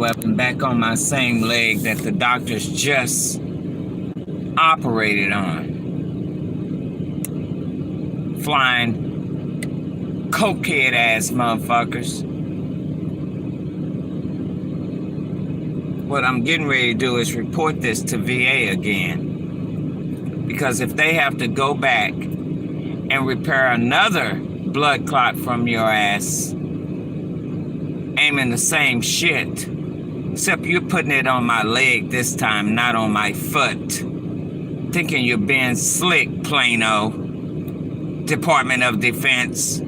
weapon back on my same leg that the doctors just operated on. Flying cokehead ass motherfuckers. What I'm getting ready to do is report this to VA again. Because if they have to go back and repair another blood clot from your ass, aiming the same shit, except you're putting it on my leg this time, not on my foot. Thinking you're being slick, Plano, Department of Defense.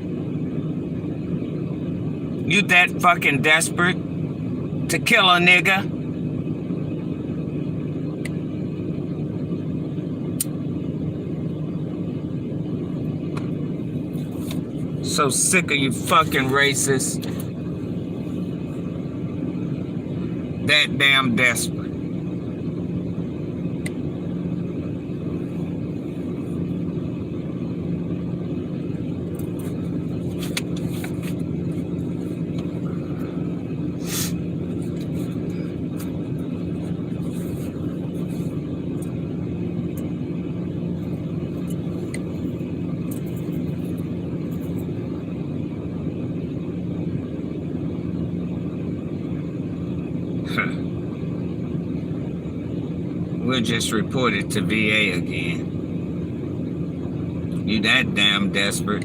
You that fucking desperate to kill a nigga? So sick of you fucking racists. That damn desperate. We'll just report it to VA again. You that damn desperate.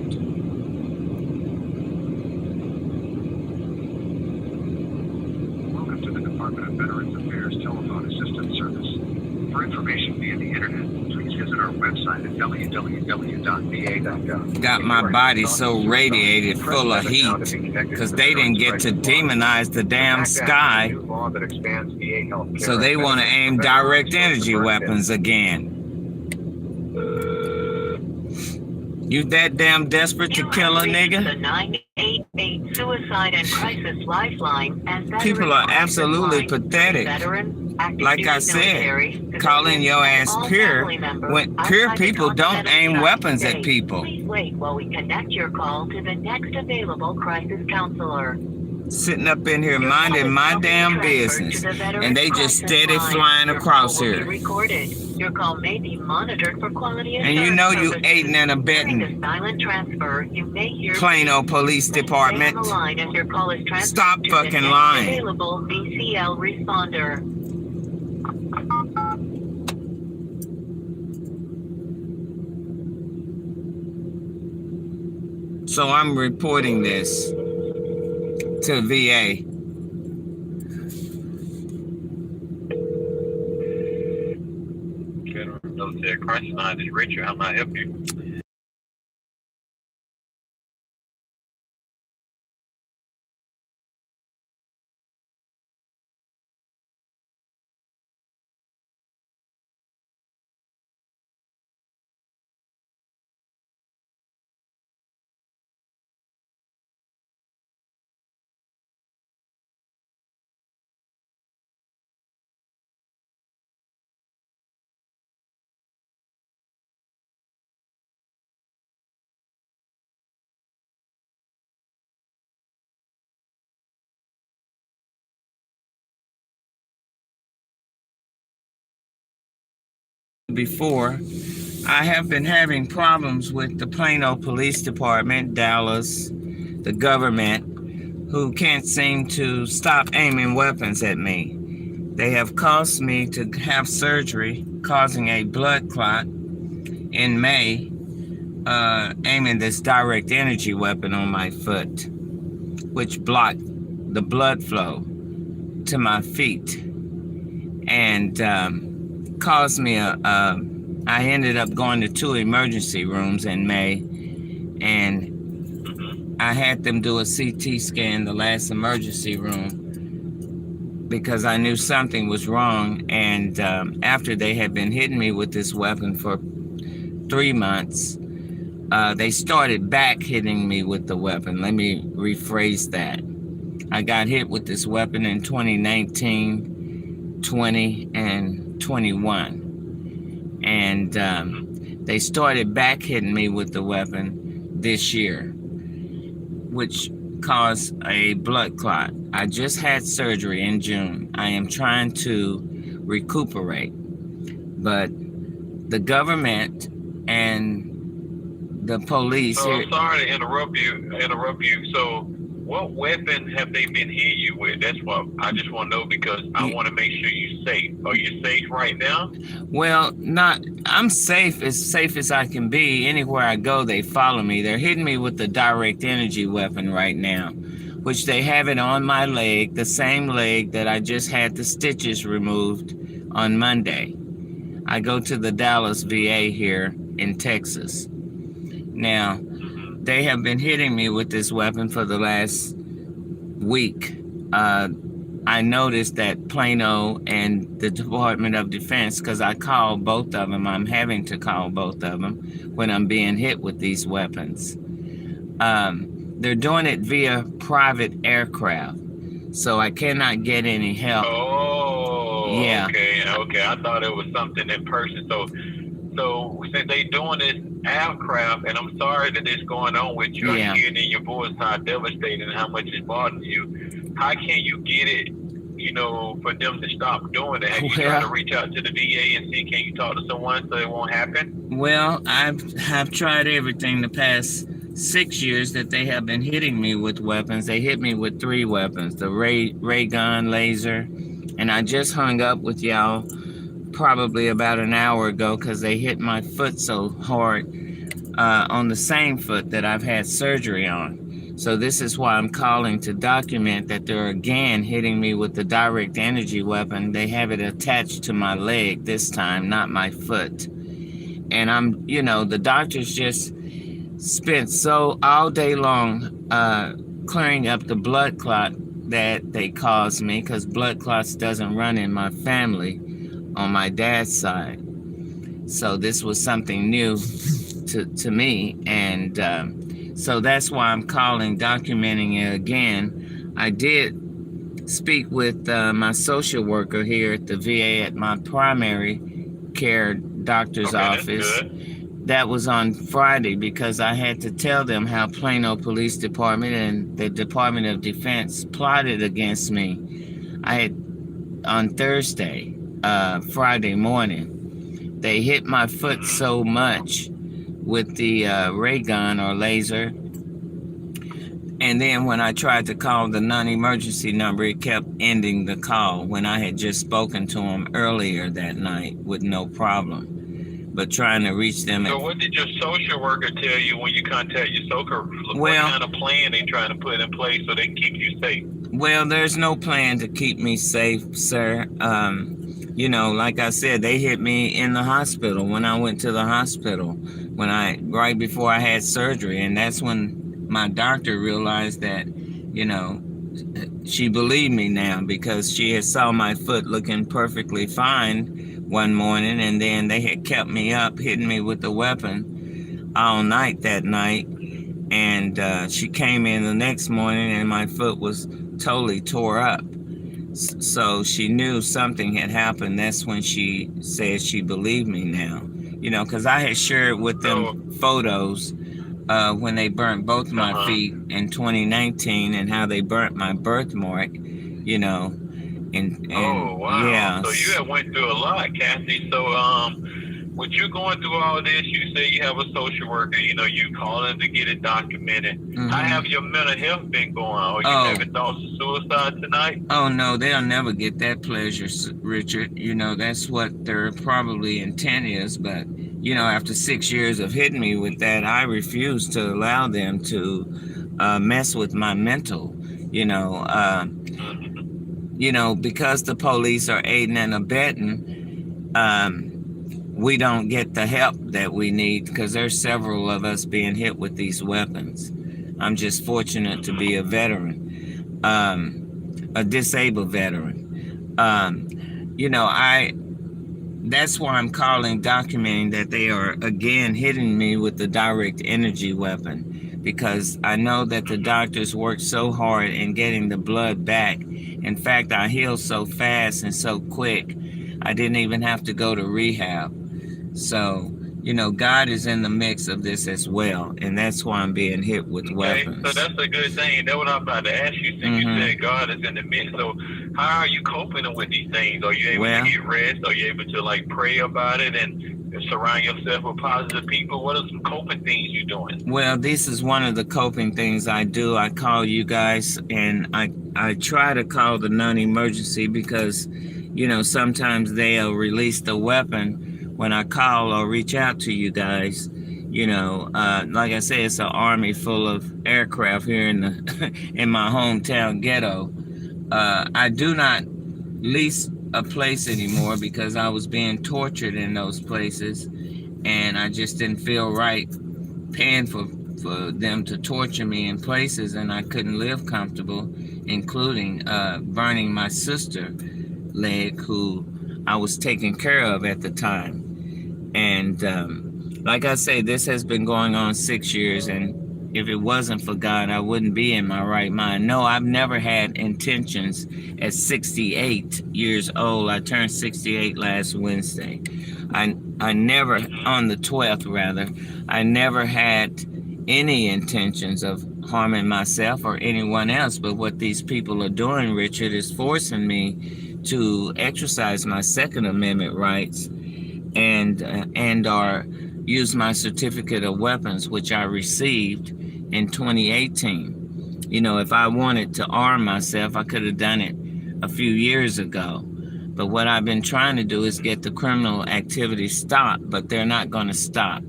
Welcome to the Department of Veterans Affairs Telephone Assistance Service. For information via the internet, please visit our website at www.va.gov. Got my body so radiated full of heat because they didn't get to demonize the damn sky. So they want to aim direct energy weapons again. You that damn desperate to kill a nigga? The 988 Suicide and Crisis Lifeline and People are absolutely pathetic. Like I said, calling your ass pure when pure people don't aim weapons at people. Please wait while we connect your call to the next available crisis counselor. Sitting up in here minding my damn business, and they just steady flying across here. Your call may be monitored for quality and you know you aiding and abetting. Silent transfer, you may hear Plano Police Department. Stop fucking lying. Available VCL responder. So I'm reporting this to VA. General Military Crisis Line is Richard. How may I help you? Before, I have been having problems with the Plano Police Department, Dallas, the government, who can't seem to stop aiming weapons at me. They have caused me to have surgery, causing a blood clot in May, aiming this direct energy weapon on my foot, which blocked the blood flow to my feet, and caused me I ended up going to 2 emergency rooms in May, and I had them do a CT scan, the last emergency room, because I knew something was wrong. And after they had been hitting me with this weapon for 3 months, they started back hitting me with the weapon. Let me rephrase that. I got hit with this weapon in 2019, 20, and 21. And they started back hitting me with the weapon this year, which cause a blood clot. I just had surgery in June. I am trying to recuperate, but the government and the police So here. I'm sorry to interrupt you. So what weapon have they been hitting you with? That's what I just want to know, because I want to make sure you're safe. Are you safe right now? Well, I'm safe as I can be. Anywhere I go, they follow me. They're hitting me with the direct energy weapon right now, which they have it on my leg, the same leg that I just had the stitches removed on Monday. I go to the Dallas VA here in Texas. Now, they have been hitting me with this weapon for the last week. I noticed that Plano and the Department of Defense, because I call both of them, I'm having to call both of them when I'm being hit with these weapons. They're doing it via private aircraft, so I cannot get any help. Oh, Yeah. Okay. I thought it was something in person. So since they doing this aircraft, and I'm sorry that it's going on with you, Yeah. I'm hearing in your voice how devastating and how much it's bothering you. How can you get it, for them to stop doing it? Have you tried to reach out to the VA and see, can you talk to someone so it won't happen? Well, I've tried everything the past 6 years that they have been hitting me with weapons. They hit me with 3 weapons, the ray gun, laser, and I just hung up with y'all probably about an hour ago because they hit my foot so hard on the same foot that I've had surgery on. So this is why I'm calling to document that they're again hitting me with the direct energy weapon. They have it attached to my leg this time, not my foot. And I'm, the doctors just spent all day long clearing up the blood clot that they caused me, because blood clots doesn't run in my family on my dad's side. So this was something new to me, and so that's why I'm calling, documenting it again. I did speak with my social worker here at the VA at my primary care doctor's office. That was on Friday, because I had to tell them how Plano Police Department and the Department of Defense plotted against me. I had on Thursday, Friday morning, they hit my foot so much with the ray gun or laser, and then when I tried to call the non-emergency number, it kept ending the call when I had just spoken to them earlier that night with no problem. But trying to reach them. So what did your social worker tell you when you contact your social worker? What kind of plan they trying to put in place so they can keep you safe? Well, there's no plan to keep me safe, sir. Like I said, they hit me in the hospital when I went to the hospital, right before I had surgery. And that's when my doctor realized that, she believed me now, because she had saw my foot looking perfectly fine one morning, and then they had kept me up, hitting me with the weapon all night that night. And she came in the next morning and my foot was totally tore up. So she knew something had happened. That's when she said she believed me now. Because I had shared with them photos when they burnt both my feet in 2019, and how they burnt my birthmark, And oh, wow. Yeah. So you have went through a lot, Kathy. So with you going through all this, you say you have a social worker, you calling to get it documented. Mm-hmm. How have your mental health been going? Are you having thoughts of suicide tonight? Oh, no, they'll never get that pleasure, Richard. That's what their probably intent is. But, after 6 years of hitting me with that, I refuse to allow them to mess with my mental, because the police are aiding and abetting, we don't get the help that we need, because there's several of us being hit with these weapons. I'm just fortunate to be a veteran, a disabled veteran. That's why I'm calling, documenting that they are again hitting me with the direct energy weapon, because I know that the doctors worked so hard in getting the blood back. In fact, I healed so fast and so quick, I didn't even have to go to rehab. So, God is in the mix of this as well, and that's why I'm being hit with weapons. So that's a good thing. That's what I'm about to ask you. Since you said God is in the midst, so how are you coping with these things? Are you able to get rest? Are you able to like pray about it and surround yourself with positive people? What are some coping things you're doing? Well, this is one of the coping things I do. I call you guys, and I try to call the non-emergency because, sometimes they'll release the weapon when I call or reach out to you guys. Like I said, it's an army full of aircraft here in my hometown ghetto. I do not lease a place anymore because I was being tortured in those places, and I just didn't feel right paying for them to torture me in places, and I couldn't live comfortable, including burning my sister leg, who I was taking care of at the time. And like I say, this has been going on 6 years, and if it wasn't for God, I wouldn't be in my right mind. No, I've never had intentions at 68 years old. I turned 68 last Wednesday. I never, on the 12th rather, I never had any intentions of harming myself or anyone else. But what these people are doing, Richard, is forcing me to exercise my Second Amendment rights and or use my certificate of weapons, which I received in 2018. If I wanted to arm myself, I could have done it a few years ago. But what I've been trying to do is get the criminal activity stopped, but they're not going to stop.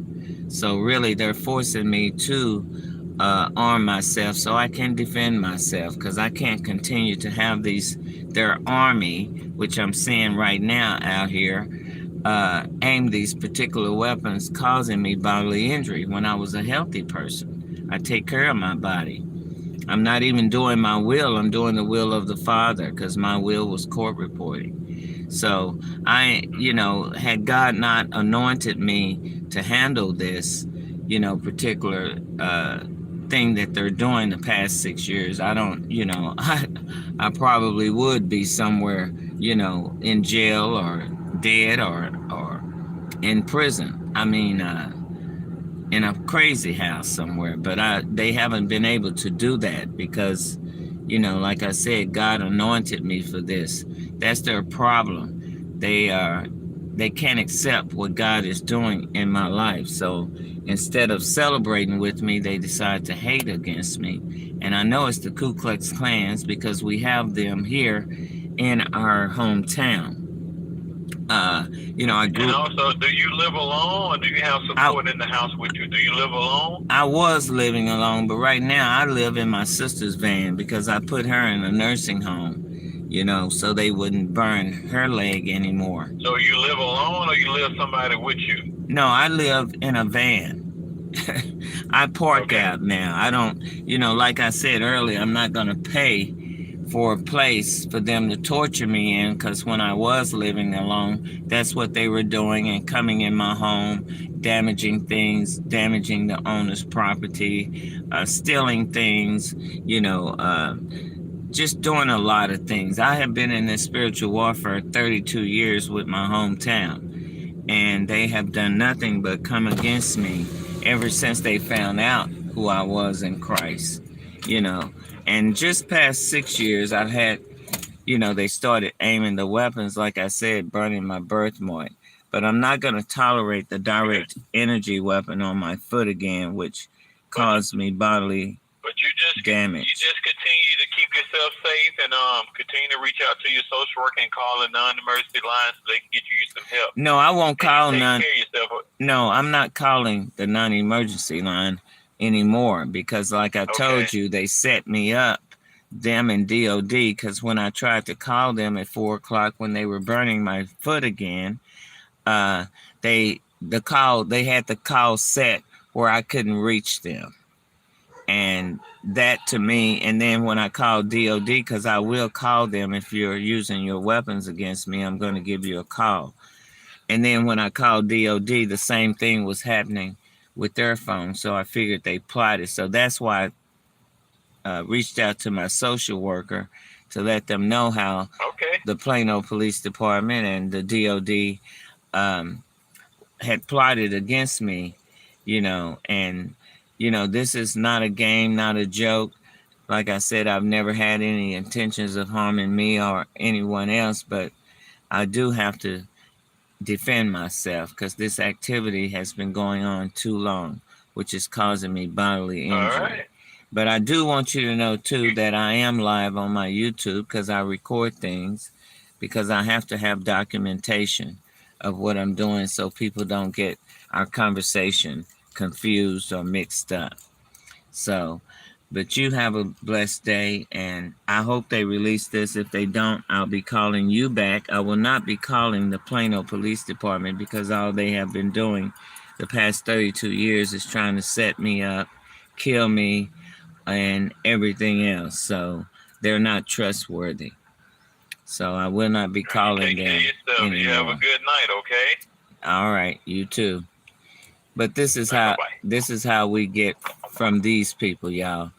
So really, they're forcing me to arm myself so I can defend myself, because I can't continue to have their army, which I'm seeing right now out here, aim these particular weapons, causing me bodily injury when I was a healthy person. I take care of my body. I'm not even doing my will. I'm doing the will of the Father, because my will was court reporting. So had God not anointed me to handle this, particular thing that they're doing the past 6 years, I don't, I probably would be somewhere, in jail or dead or in prison. I mean, in a crazy house somewhere. But they haven't been able to do that because, like I said, God anointed me for this. That's their problem. They can't accept what God is doing in my life. So instead of celebrating with me, they decide to hate against me. And I know it's the Ku Klux Klans because we have them here in our hometown. I grew. And also, do you live alone, or do you have support in the house with you? Do you live alone? I was living alone, but right now I live in my sister's van because I put her in a nursing home, so they wouldn't burn her leg anymore. So you live alone, or you live somebody with you? No, I live in a van. I park out now. I don't, like I said earlier, I'm not going to pay for a place for them to torture me in, because when I was living alone, that's what they were doing, and coming in my home, damaging things, damaging the owner's property, stealing things, just doing a lot of things. I have been in this spiritual warfare 32 years with my hometown, and they have done nothing but come against me ever since they found out who I was in Christ, And just past 6 years, I've had, they started aiming the weapons, like I said, burning my birthmark. But I'm not going to tolerate the direct energy weapon on my foot again, which caused me bodily damage. You just continue to keep yourself safe and continue to reach out to your social worker and call the non-emergency line so they can get you some help. No, I won't call none. No, I'm not calling the non-emergency line anymore because, like I told you, they set me up, them and DOD, because when I tried to call them at 4 o'clock when they were burning my foot again, they had the call set where I couldn't reach them. And that to me, and then when I called DOD, because I will call them if you're using your weapons against me, I'm going to give you a call. And then when I called DOD, the same thing was happening with their phone. So I figured they plotted. So that's why I reached out to my social worker to let them know how the Plano Police Department and the DOD had plotted against me, and this is not a game, not a joke. Like I said, I've never had any intentions of harming me or anyone else, but I do have to defend myself because this activity has been going on too long, which is causing me bodily All injury. right. But I do want you to know too that I am live on my YouTube because I record things, because I have to have documentation of what I'm doing so people don't get our conversation confused or mixed up. So, but you have a blessed day, and I hope they release this. If they don't, I'll be calling you back. I will not be calling the Plano Police Department because all they have been doing the past 32 years is trying to set me up, kill me, and everything else. So they're not trustworthy. So I will not be calling Take care them of yourself. anymore. You have a good night, okay? All right, you too. But this is Bye-bye. how we get from these people, y'all.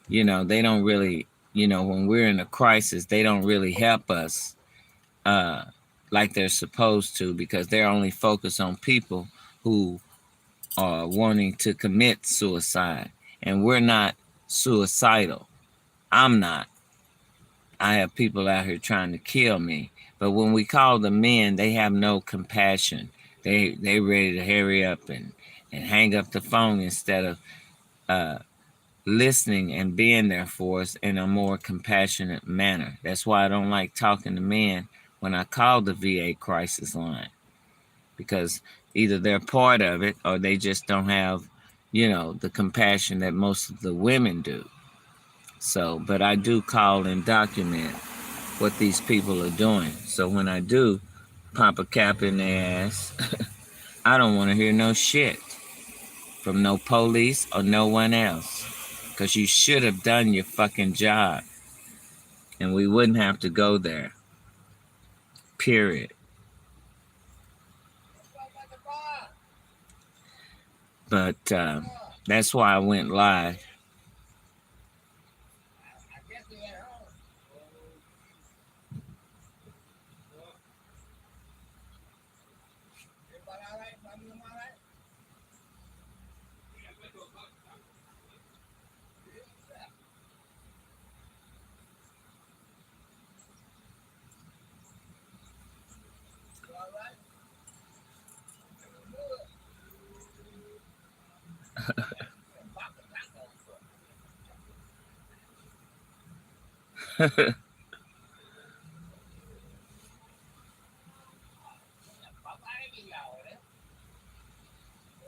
They don't really, when we're in a crisis, they don't really help us like they're supposed to, because they're only focused on people who are wanting to commit suicide. And we're not suicidal. I'm not. I have people out here trying to kill me. But when we call the men, they have no compassion. They ready to hurry up and hang up the phone instead of listening and being there for us in a more compassionate manner. That's why I don't like talking to men when I call the VA crisis line, because either they're part of it or they just don't have, the compassion that most of the women do. So, but I do call and document what these people are doing. So when I do pop a cap in their ass, I don't want to hear no shit from no police or no one else, because you should have done your fucking job and we wouldn't have to go there. Period. But that's why I went live.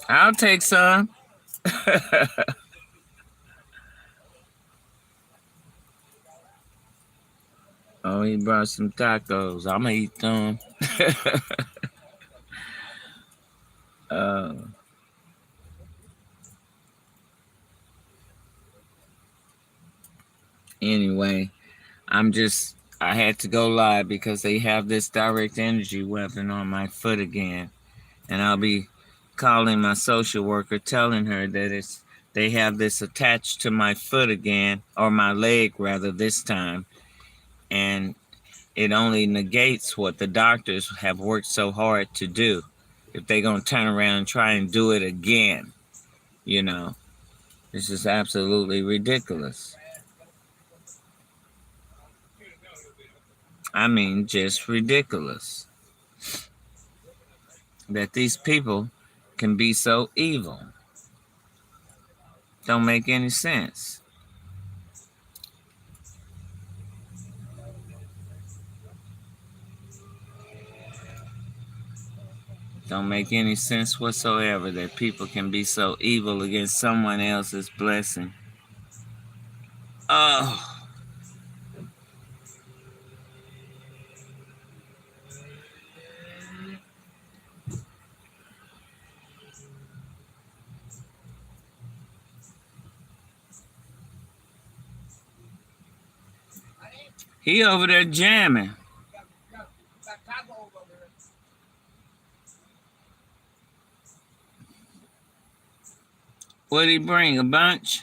I'll take some. Oh, he brought some tacos. I'm gonna eat them. Anyway, I had to go live because they have this direct energy weapon on my foot again. And I'll be calling my social worker, telling her that they have this attached to my foot again, or my leg rather this time. And it only negates what the doctors have worked so hard to do. If they're going to turn around and try and do it again, this is absolutely ridiculous. I mean, just ridiculous that these people can be so evil. Don't make any sense. Don't make any sense whatsoever that people can be so evil against someone else's blessing. Oh. He over there jamming. What'd he bring? A bunch?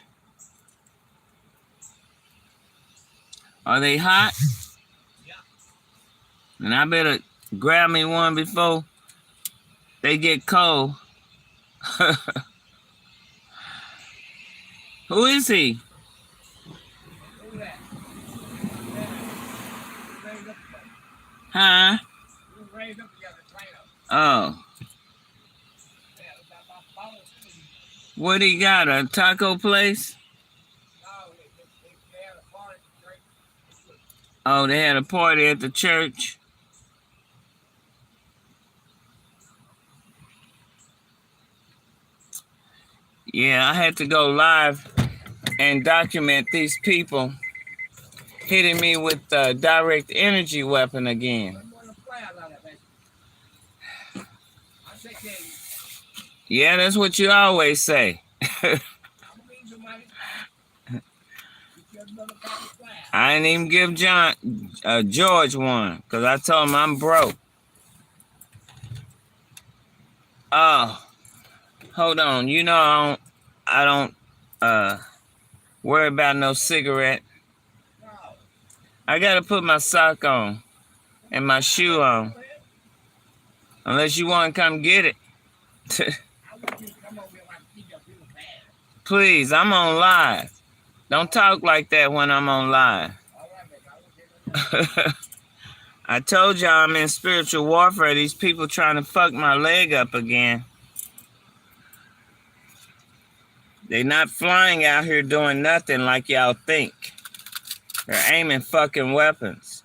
Are they hot? And I better grab me one before they get cold. Who is he? Huh? Oh. What he got? A taco place? Oh, they had a party at the church. Yeah, I had to go live and document these people hitting me with the direct energy weapon again. Yeah, that's what you always say. I didn't even give George one because I told him I'm broke. Oh, hold on. You know I don't worry about no cigarette. I gotta put my sock on and my shoe on. Unless you want to come get it. Please, I'm on live. Don't talk like that when I'm on live. I told y'all I'm in spiritual warfare. These people trying to fuck my leg up again. They not flying out here doing nothing like y'all think. They're aiming fucking weapons.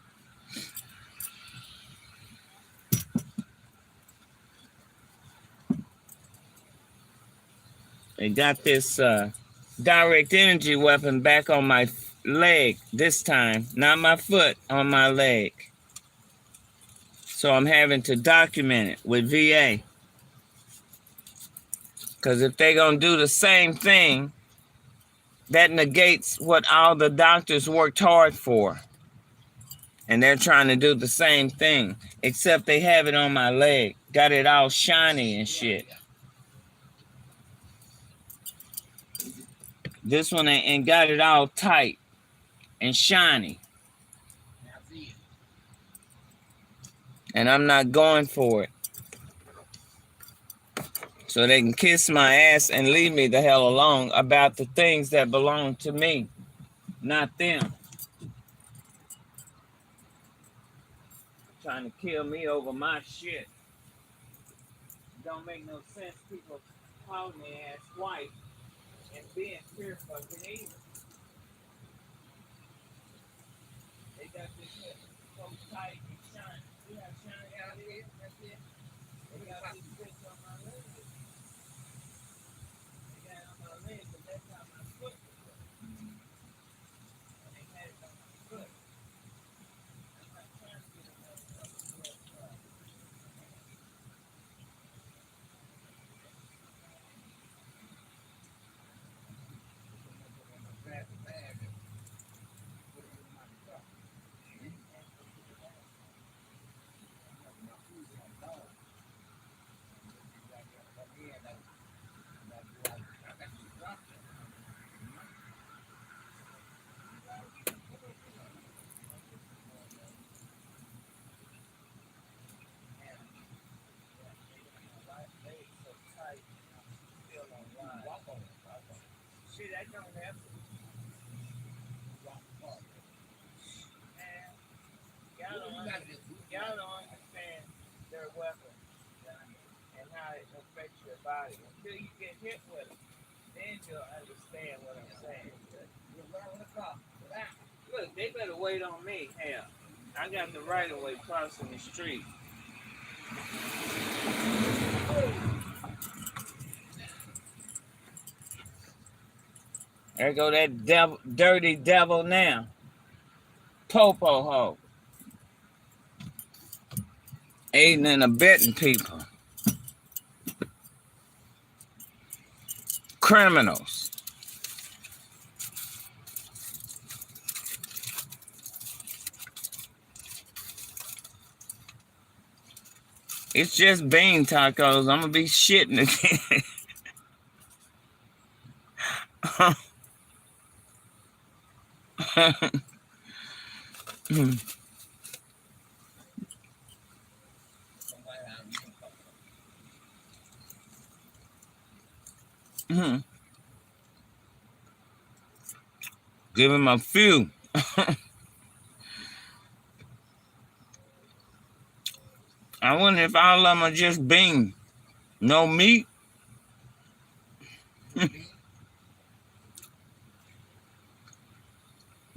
They got this direct energy weapon back on my leg this time. Not my foot, on my leg. So I'm having to document it with VA. Because if they're going to do the same thing, that negates what all the doctors worked hard for. And they're trying to do the same thing, except they have it on my leg. Got it all shiny and shit. This one ain't got it all tight and shiny. And I'm not going for it. So they can kiss my ass and leave me the hell alone about the things that belong to me, not them. Trying to kill me over my shit. Don't make no sense people calling their ass white and being pure fucking evil. They got this shit so tight and shiny. You have shiny out here, that's it. They got this bitch on my leg. They got it on my leg, but that's not my foot. And they had it on my foot. I'm not trying to get a motherfucking foot. Shit, I don't have to. Man, y'all don't understand their weapon and how it affects your body. Until you get hit with it, then you'll understand what I'm saying. Look, they better wait on me. Hell, I got the right of way crossing the street. There go that devil, dirty devil now. Popo ho. Aiding and abetting people. Criminals. It's just bean tacos. I'm gonna be shitting again. Mhm. Give him a few. I wonder if all of them are just beans. No meat.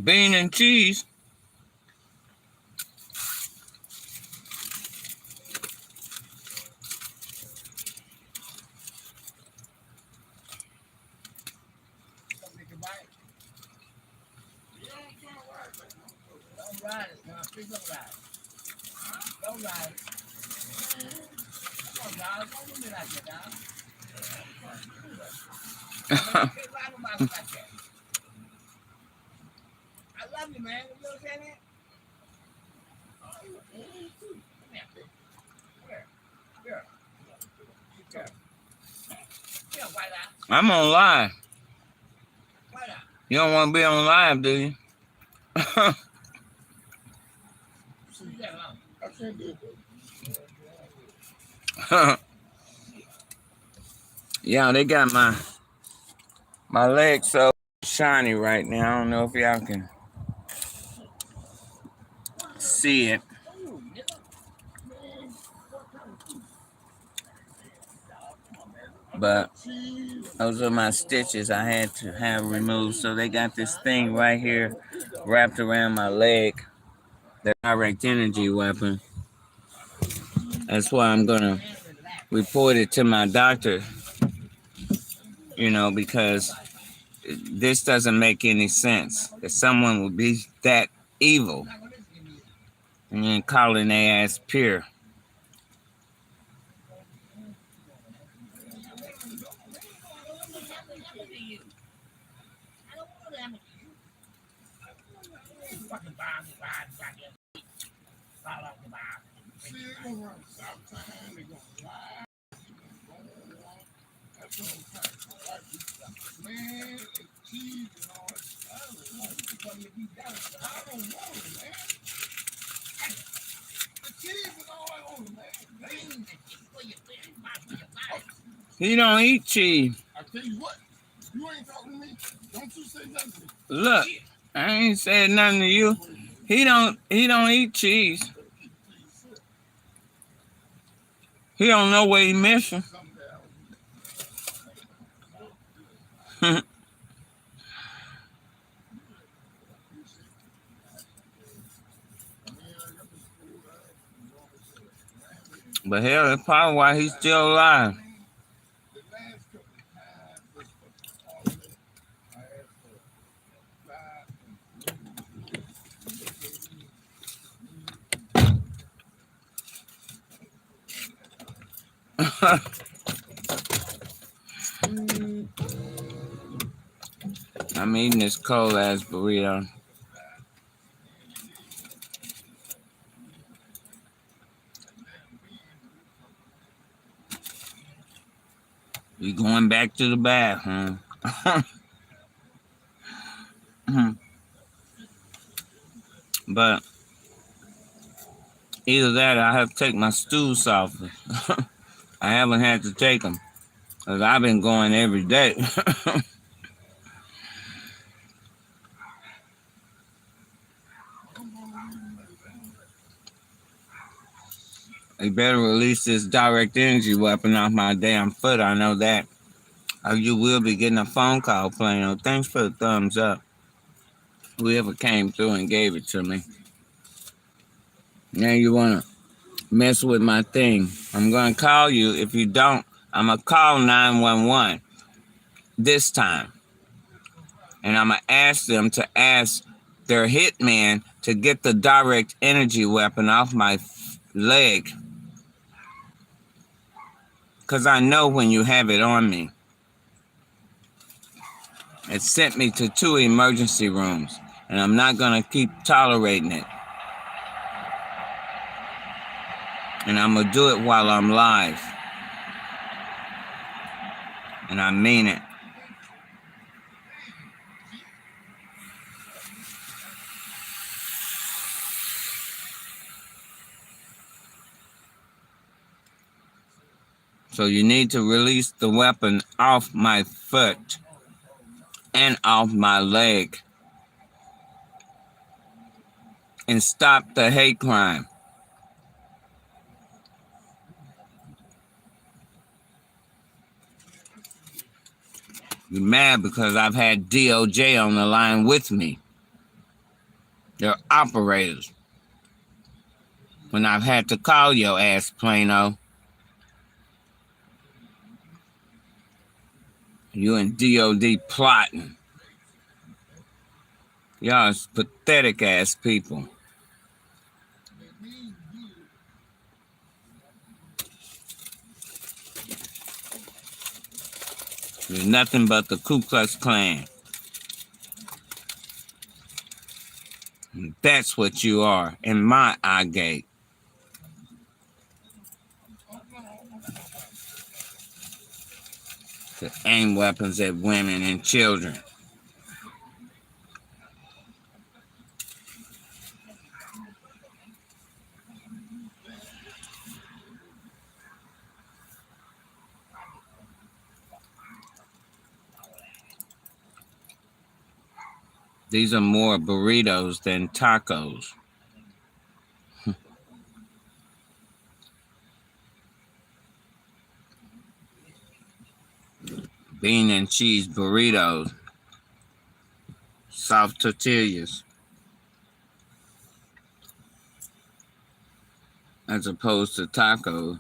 Bean and cheese. I'm on live. You don't want to be on live, do you? Yeah, they got my leg so shiny right now. I don't know if y'all can see it. But those are my stitches I had to have removed. So they got this thing right here wrapped around my leg, the direct energy weapon. That's why I'm going to report it to my doctor, because this doesn't make any sense. That someone would be that evil and then calling their ass pure. He don't eat cheese. I tell you what, you ain't talking to me. Don't you say nothing to me. Look, I ain't said nothing to you. He don't eat cheese. He don't know what he missing. But hell, that's probably why he's still alive. I'm eating this cold ass burrito. We going back to the bathroom. But either that or I have to take my stools off. I haven't had to take them because I've been going every day. They better release this direct energy weapon off my damn foot. I know that. Or you will be getting a phone call playing. Oh, thanks for the thumbs up. Whoever came through and gave it to me. Now you want to mess with my thing. I'm going to call you. If you don't, I'm going to call 911 this time. And I'm going to ask them to ask their hitman to get the direct energy weapon off my leg. Because I know when you have it on me. It sent me to 2 emergency rooms. And I'm not going to keep tolerating it. And I'm going to do it while I'm live. And I mean it. So you need to release the weapon off my foot and off my leg and stop the hate crime. You're mad because I've had DOJ on the line with me. They're operators. When I've had to call your ass, Plano. You and DOD plotting. Y'all is pathetic ass people. You're nothing but the Ku Klux Klan. And that's what you are in my eye gate. To aim weapons at women and children. These are more burritos than tacos. Bean and cheese burritos. Soft tortillas. As opposed to tacos.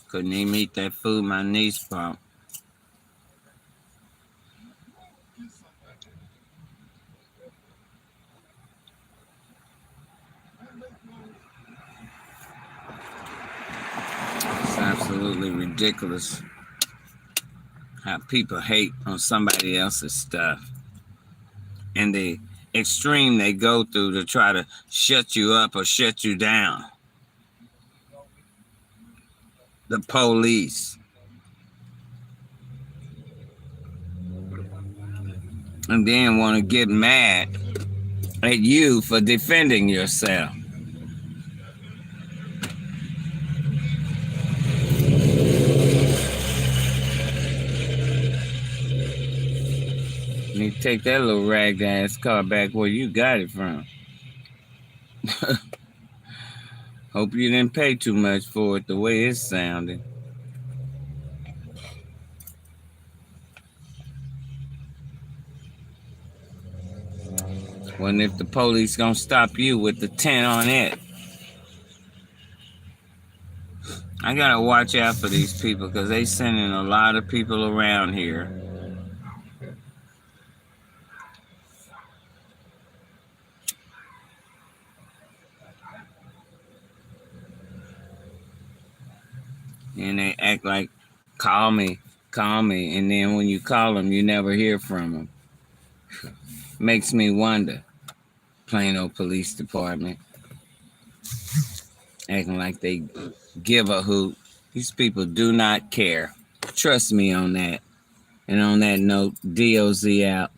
Couldn't even eat that food my niece brought. It's absolutely ridiculous how people hate on somebody else's stuff. And the extreme they go through to try to shut you up or shut you down. The police. And then want to get mad at you for defending yourself. You need to take that little ragged ass car back where you got it from. Hope you didn't pay too much for it the way it sounded. Wonder if the police gonna stop you with the 10 on it. I gotta watch out for these people because they sending a lot of people around here. And they act like, call me. And then when you call them, you never hear from them. Makes me wonder. Plano Police Department. Acting like they give a hoot. These people do not care. Trust me on that. And on that note, DOZ out.